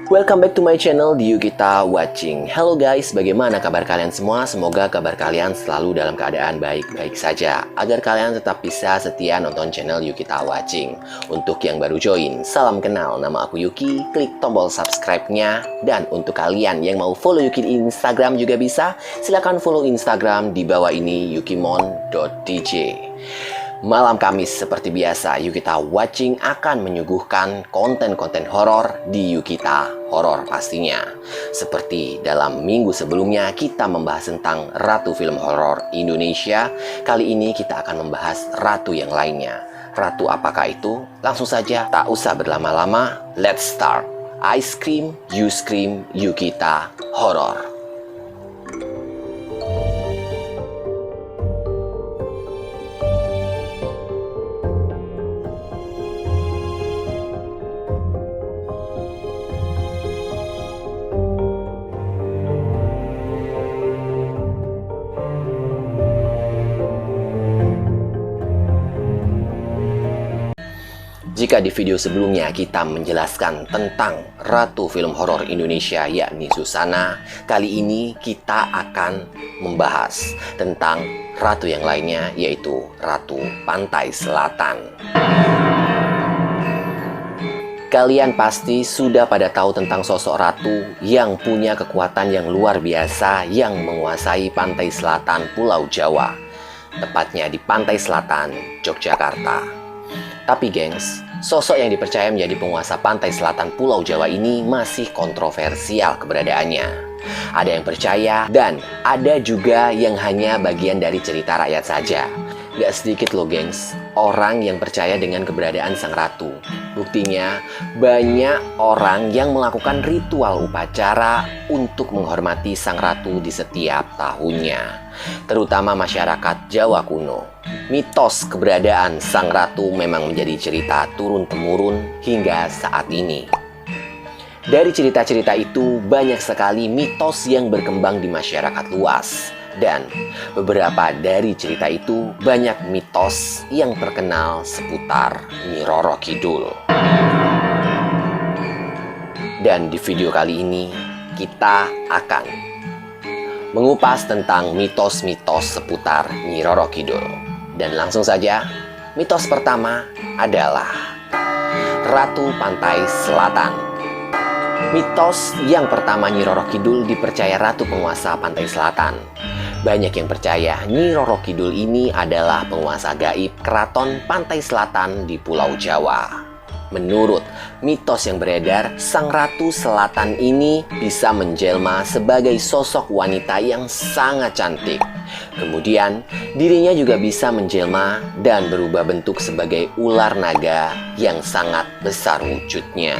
Welcome back to my channel di Yukita Watching. Hello guys, bagaimana kabar kalian semua? Semoga kabar kalian selalu dalam keadaan baik-baik saja, agar kalian tetap bisa setia nonton channel Yukita Watching. Untuk yang baru join, salam kenal, nama aku Yuki, klik tombol subscribe-nya. Dan untuk kalian yang mau follow Yuki di Instagram juga bisa, silahkan follow Instagram di bawah ini, yukimon.dj. Malam Kamis seperti biasa, Yukita Watching akan menyuguhkan konten-konten horor di Yukita Horor pastinya. Seperti dalam minggu sebelumnya kita membahas tentang Ratu Film Horor Indonesia, kali ini kita akan membahas Ratu yang lainnya. Ratu apakah itu? Langsung saja, tak usah berlama-lama, let's start. I scream, you scream, Yukita Horor. Jika di video sebelumnya kita menjelaskan tentang Ratu Film Horor Indonesia yakni Susana, kali ini kita akan membahas tentang ratu yang lainnya yaitu Ratu Pantai Selatan. Kalian pasti sudah pada tahu tentang sosok ratu yang punya kekuatan yang luar biasa yang menguasai pantai selatan Pulau Jawa, tepatnya di pantai selatan Yogyakarta. Tapi gengs, sosok yang dipercaya menjadi penguasa pantai selatan Pulau Jawa ini masih kontroversial keberadaannya. Ada yang percaya dan ada juga yang hanya bagian dari cerita rakyat saja. Gak sedikit loh gengs, orang yang percaya dengan keberadaan sang ratu. Buktinya, banyak orang yang melakukan ritual upacara untuk menghormati sang ratu di setiap tahunnya. Terutama masyarakat Jawa kuno. Mitos keberadaan sang ratu memang menjadi cerita turun-temurun hingga saat ini. Dari cerita-cerita itu, banyak sekali mitos yang berkembang di masyarakat luas. Dan beberapa dari cerita itu banyak mitos yang terkenal seputar Nyi Roro Kidul. Dan di video kali ini kita akan mengupas tentang mitos-mitos seputar Nyi Roro Kidul. Dan langsung saja, mitos pertama adalah Ratu Pantai Selatan. Mitos yang pertama, Nyi Roro Kidul dipercaya ratu penguasa pantai selatan. Banyak yang percaya Nyi Roro Kidul ini adalah penguasa gaib keraton pantai selatan di Pulau Jawa. Menurut mitos yang beredar, sang ratu selatan ini bisa menjelma sebagai sosok wanita yang sangat cantik. Kemudian, dirinya juga bisa menjelma dan berubah bentuk sebagai ular naga yang sangat besar wujudnya.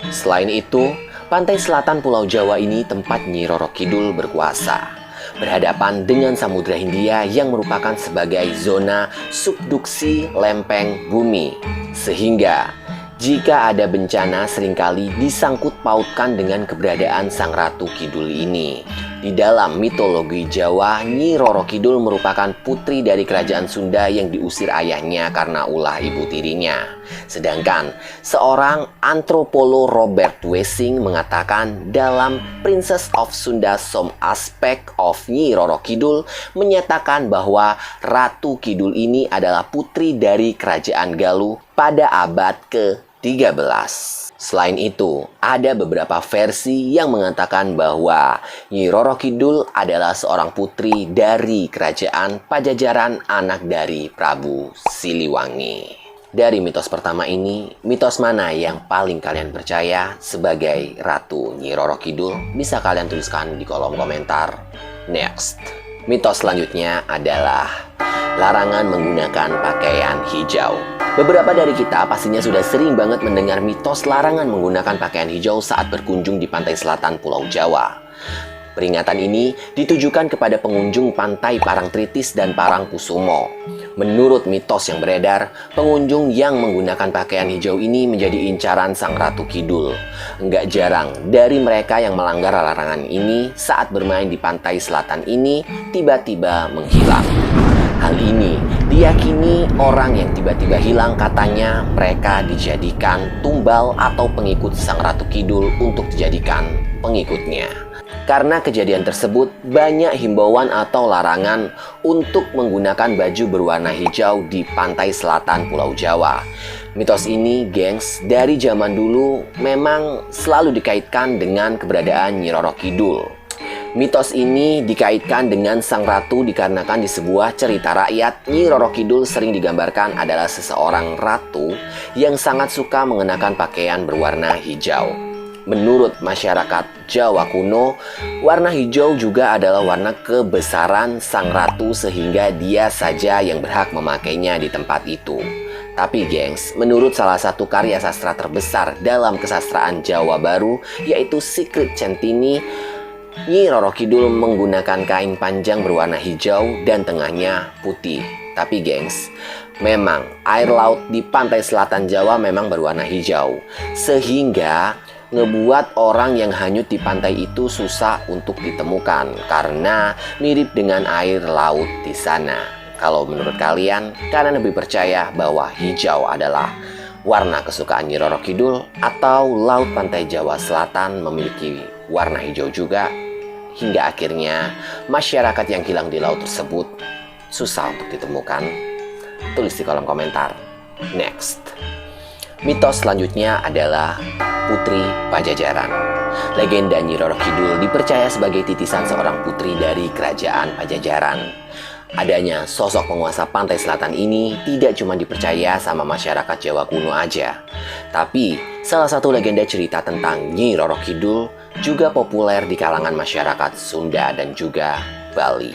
Selain itu, pantai selatan Pulau Jawa ini tempat Nyi Roro Kidul berkuasa, berhadapan dengan Samudra Hindia yang merupakan sebagai zona subduksi lempeng bumi. Sehingga, jika ada bencana seringkali disangkut pautkan dengan keberadaan sang Ratu Kidul ini. Di dalam mitologi Jawa, Nyi Roro Kidul merupakan putri dari kerajaan Sunda yang diusir ayahnya karena ulah ibu tirinya. Sedangkan seorang antropolog Robert Wessing mengatakan dalam Princess of Sunda Some Aspect of Nyi Roro Kidul menyatakan bahwa Ratu Kidul ini adalah putri dari kerajaan Galuh pada abad ke-13. Selain itu, ada beberapa versi yang mengatakan bahwa Nyi Roro Kidul adalah seorang putri dari kerajaan Pajajaran, anak dari Prabu Siliwangi. Dari mitos pertama ini, mitos mana yang paling kalian percaya sebagai Ratu Nyi Roro Kidul? Bisa kalian tuliskan di kolom komentar. Next, mitos selanjutnya adalah larangan menggunakan pakaian hijau. Beberapa dari kita pastinya sudah sering banget mendengar mitos larangan menggunakan pakaian hijau saat berkunjung di pantai selatan Pulau Jawa. Peringatan ini ditujukan kepada pengunjung pantai Parangtritis dan Parangkusumo. Menurut mitos yang beredar, pengunjung yang menggunakan pakaian hijau ini menjadi incaran sang Ratu Kidul. Enggak jarang dari mereka yang melanggar larangan ini saat bermain di pantai selatan ini tiba-tiba menghilang. Hal ini Diyakini orang yang tiba-tiba hilang katanya mereka dijadikan tumbal atau pengikut Sang Ratu Kidul untuk dijadikan pengikutnya. Karena kejadian tersebut, banyak himbauan atau larangan untuk menggunakan baju berwarna hijau di pantai selatan Pulau Jawa. Mitos ini, gengs, dari zaman dulu memang selalu dikaitkan dengan keberadaan Nyi Roro Kidul. Mitos ini dikaitkan dengan sang ratu dikarenakan di sebuah cerita rakyat, Nyi Roro Kidul sering digambarkan adalah seseorang ratu yang sangat suka mengenakan pakaian berwarna hijau. Menurut masyarakat Jawa kuno, warna hijau juga adalah warna kebesaran sang ratu sehingga dia saja yang berhak memakainya di tempat itu. Tapi gengs, menurut salah satu karya sastra terbesar dalam kesastraan Jawa Baru, yaitu Secret Centini, Nyi Roro Kidul menggunakan kain panjang berwarna hijau dan tengahnya putih. Tapi gengs, memang air laut di pantai selatan Jawa memang berwarna hijau, sehingga ngebuat orang yang hanyut di pantai itu susah untuk ditemukan karena mirip dengan air laut di sana. Kalau menurut kalian, kalian lebih percaya bahwa hijau adalah warna kesukaan Nyi Roro Kidul atau laut pantai Jawa Selatan memiliki warna hijau juga? Hingga akhirnya masyarakat yang hilang di laut tersebut susah untuk ditemukan? Tulis di kolom komentar. Next, mitos selanjutnya adalah Putri Pajajaran. Legenda Nyi Roro Kidul dipercaya sebagai titisan seorang putri dari kerajaan Pajajaran. Adanya sosok penguasa pantai selatan ini tidak cuma dipercaya sama masyarakat Jawa kuno aja, tapi salah satu legenda cerita tentang Nyi Roro Kidul juga populer di kalangan masyarakat Sunda dan juga Bali.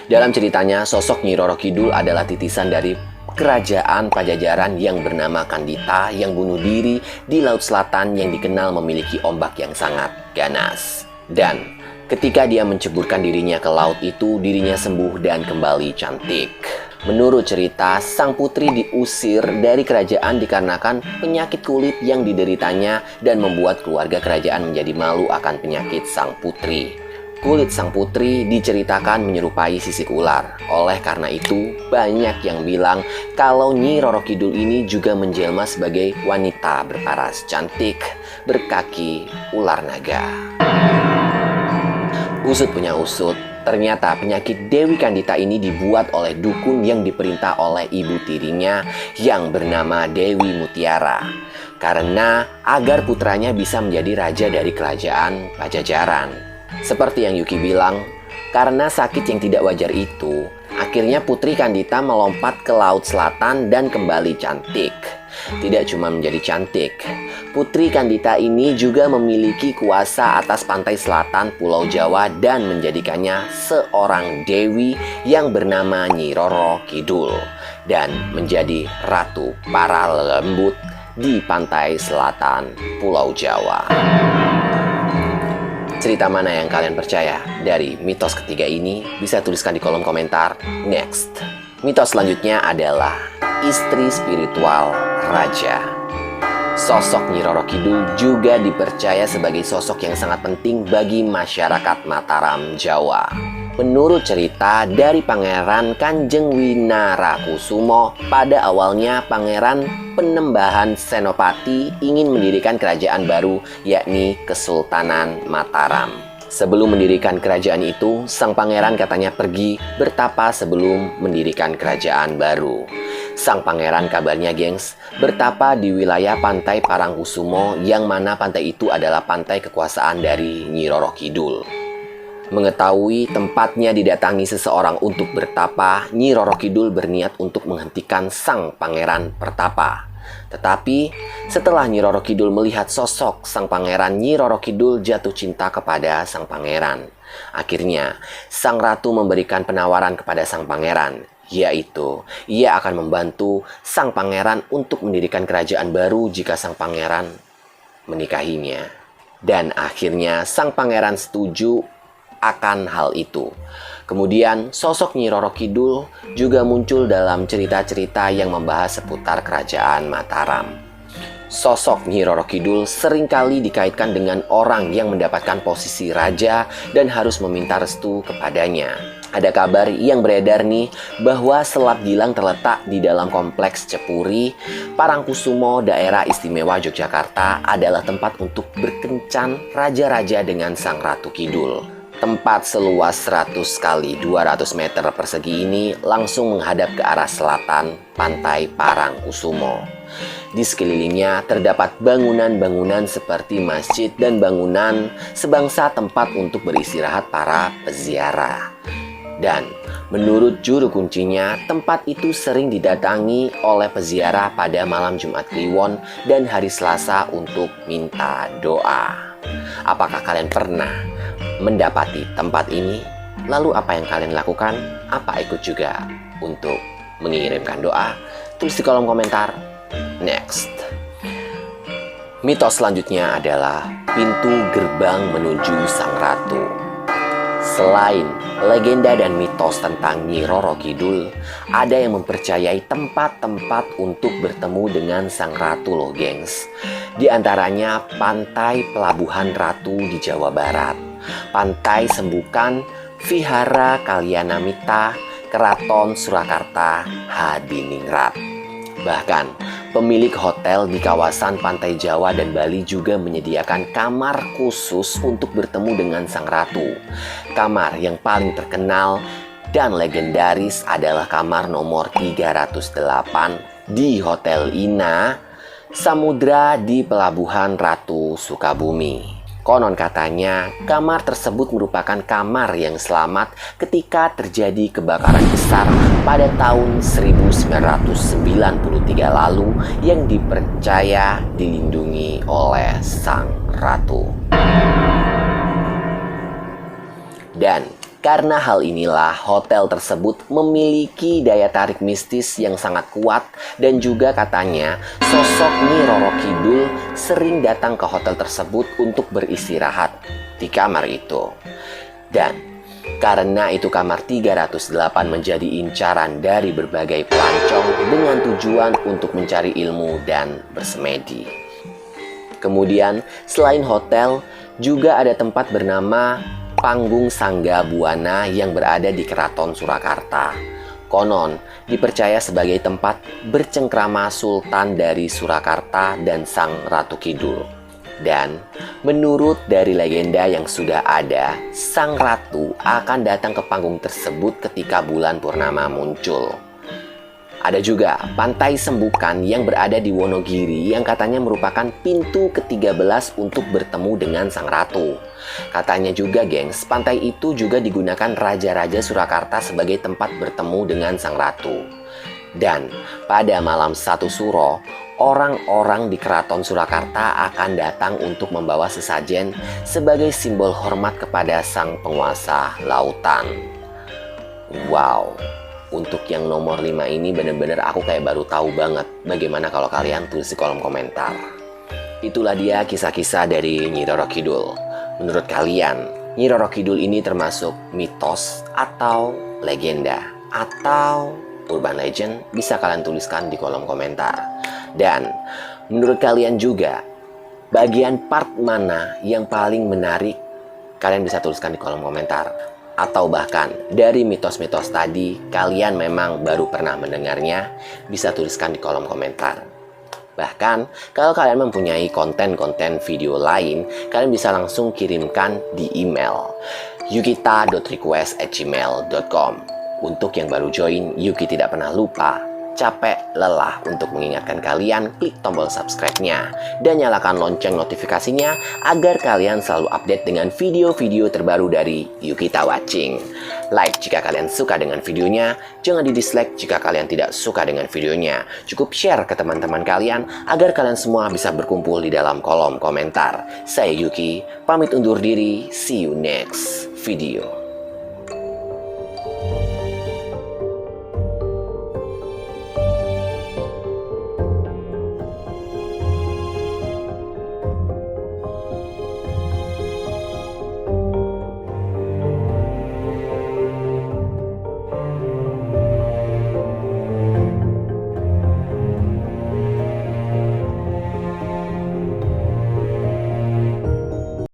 Dalam ceritanya, sosok Nyi Roro Kidul adalah titisan dari kerajaan Pajajaran yang bernama Kandita yang bunuh diri di Laut Selatan yang dikenal memiliki ombak yang sangat ganas. Dan ketika dia menceburkan dirinya ke laut itu, dirinya sembuh dan kembali cantik. Menurut cerita, sang putri diusir dari kerajaan dikarenakan penyakit kulit yang dideritanya dan membuat keluarga kerajaan menjadi malu akan penyakit sang putri. Kulit sang putri diceritakan menyerupai sisik ular. Oleh karena itu, banyak yang bilang kalau Nyi Roro Kidul ini juga menjelma sebagai wanita berparas cantik, berkaki ular naga. Usut punya usut, ternyata penyakit Dewi Kandita ini dibuat oleh dukun yang diperintah oleh ibu tirinya yang bernama Dewi Mutiara. Karena agar putranya bisa menjadi raja dari kerajaan Pajajaran. Seperti yang Yuki bilang, karena sakit yang tidak wajar itu, akhirnya Putri Kandita melompat ke Laut Selatan dan kembali cantik. Tidak cuma menjadi cantik, Putri Kandita ini juga memiliki kuasa atas pantai selatan Pulau Jawa dan menjadikannya seorang dewi yang bernama Nyi Roro Kidul dan menjadi ratu para lembut di pantai selatan Pulau Jawa. Cerita mana yang kalian percaya dari mitos ketiga ini? Bisa tuliskan di kolom komentar. Next, mitos selanjutnya adalah istri spiritual raja. Sosok Nyi Roro Kidul juga dipercaya sebagai sosok yang sangat penting bagi masyarakat Mataram, Jawa. Menurut cerita dari Pangeran Kanjeng Winarakusumo, pada awalnya Pangeran Penembahan Senopati ingin mendirikan kerajaan baru, yakni Kesultanan Mataram. Sebelum mendirikan kerajaan itu, sang pangeran katanya pergi bertapa sebelum mendirikan kerajaan baru. Sang pangeran kabarnya gengs, bertapa di wilayah pantai Parangkusumo yang mana pantai itu adalah pantai kekuasaan dari Nyi Roro Kidul. Mengetahui tempatnya didatangi seseorang untuk bertapa, Nyi Roro Kidul berniat untuk menghentikan sang pangeran pertapa. Tetapi setelah Nyi Roro Kidul melihat sosok sang pangeran, Nyi Roro Kidul jatuh cinta kepada sang pangeran. Akhirnya sang ratu memberikan penawaran kepada sang pangeran, yaitu ia akan membantu sang pangeran untuk mendirikan kerajaan baru jika sang pangeran menikahinya. Dan akhirnya sang pangeran setuju akan hal itu. Kemudian sosok Nyi Roro Kidul juga muncul dalam cerita-cerita yang membahas seputar kerajaan Mataram. Sosok Nyi Roro Kidul seringkali dikaitkan dengan orang yang mendapatkan posisi raja dan harus meminta restu kepadanya. Ada kabar yang beredar nih bahwa Selat Gilang terletak di dalam kompleks Cepuri, Parangkusumo, daerah istimewa Yogyakarta adalah tempat untuk berkencan raja-raja dengan Sang Ratu Kidul. Tempat seluas 100 kali 200 meter persegi ini langsung menghadap ke arah selatan pantai Parangkusumo. Di sekelilingnya terdapat bangunan-bangunan seperti masjid dan bangunan sebangsa tempat untuk beristirahat para peziarah. Dan menurut juru kuncinya, tempat itu sering didatangi oleh peziarah pada malam Jumat Kliwon dan hari Selasa untuk minta doa. Apakah kalian pernah mendapati tempat ini? Lalu apa yang kalian lakukan? Apa ikut juga untuk mengirimkan doa? Tulis di kolom komentar. Next. Mitos selanjutnya adalah pintu gerbang menuju Sang Ratu. Selain legenda dan mitos tentang Nyi Roro Kidul, ada yang mempercayai tempat-tempat untuk bertemu dengan Sang Ratu loh gengs. Di antaranya Pantai Pelabuhan Ratu di Jawa Barat, Pantai Sembukan, Vihara Kalyanamita, Keraton Surakarta, Hadiningrat. Bahkan, pemilik hotel di kawasan Pantai Jawa dan Bali juga menyediakan kamar khusus untuk bertemu dengan Sang Ratu. Kamar yang paling terkenal dan legendaris adalah kamar nomor 308 di Hotel Ina Samudra di Pelabuhan Ratu Sukabumi. Konon katanya, kamar tersebut merupakan kamar yang selamat ketika terjadi kebakaran besar pada tahun 1993 lalu yang dipercaya dilindungi oleh Sang Ratu. Dan karena hal inilah hotel tersebut memiliki daya tarik mistis yang sangat kuat dan juga katanya sosok Nyi Roro Kidul sering datang ke hotel tersebut untuk beristirahat di kamar itu. Dan karena itu kamar 308 menjadi incaran dari berbagai pelancong dengan tujuan untuk mencari ilmu dan bersemedi. Kemudian selain hotel juga ada tempat bernama Panggung Sangga Buana yang berada di Keraton Surakarta. Konon dipercaya sebagai tempat bercengkrama Sultan dari Surakarta dan Sang Ratu Kidul. Dan menurut dari legenda yang sudah ada, Sang Ratu akan datang ke panggung tersebut ketika bulan purnama muncul. Ada juga Pantai Sembukan yang berada di Wonogiri yang katanya merupakan pintu ke-13 untuk bertemu dengan Sang Ratu. Katanya juga gengs, pantai itu juga digunakan Raja-Raja Surakarta sebagai tempat bertemu dengan Sang Ratu. Dan pada malam 1 Suro, orang-orang di Keraton Surakarta akan datang untuk membawa sesajen sebagai simbol hormat kepada sang penguasa lautan. Wow. Untuk yang nomor 5 ini bener-bener aku kayak baru tahu banget. Bagaimana kalau kalian tulis di kolom komentar. Itulah dia kisah-kisah dari Nyi Roro Kidul. Menurut kalian, Nyi Roro Kidul ini termasuk mitos atau legenda atau urban legend? Bisa kalian tuliskan di kolom komentar. Dan menurut kalian juga, bagian part mana yang paling menarik? Kalian bisa tuliskan di kolom komentar. Atau bahkan dari mitos-mitos tadi kalian memang baru pernah mendengarnya, bisa tuliskan di kolom komentar. Bahkan kalau kalian mempunyai konten-konten video lain, kalian bisa langsung kirimkan di email yukita.request@gmail.com. Untuk yang baru join, Yuki tidak pernah lupa, capek, lelah untuk mengingatkan kalian klik tombol subscribe-nya dan nyalakan lonceng notifikasinya agar kalian selalu update dengan video-video terbaru dari Yukita Watching. Like jika kalian suka dengan videonya, jangan di-dislike jika kalian tidak suka dengan videonya. Cukup share ke teman-teman kalian agar kalian semua bisa berkumpul di dalam kolom komentar. Saya Yuki, pamit undur diri, see you next video.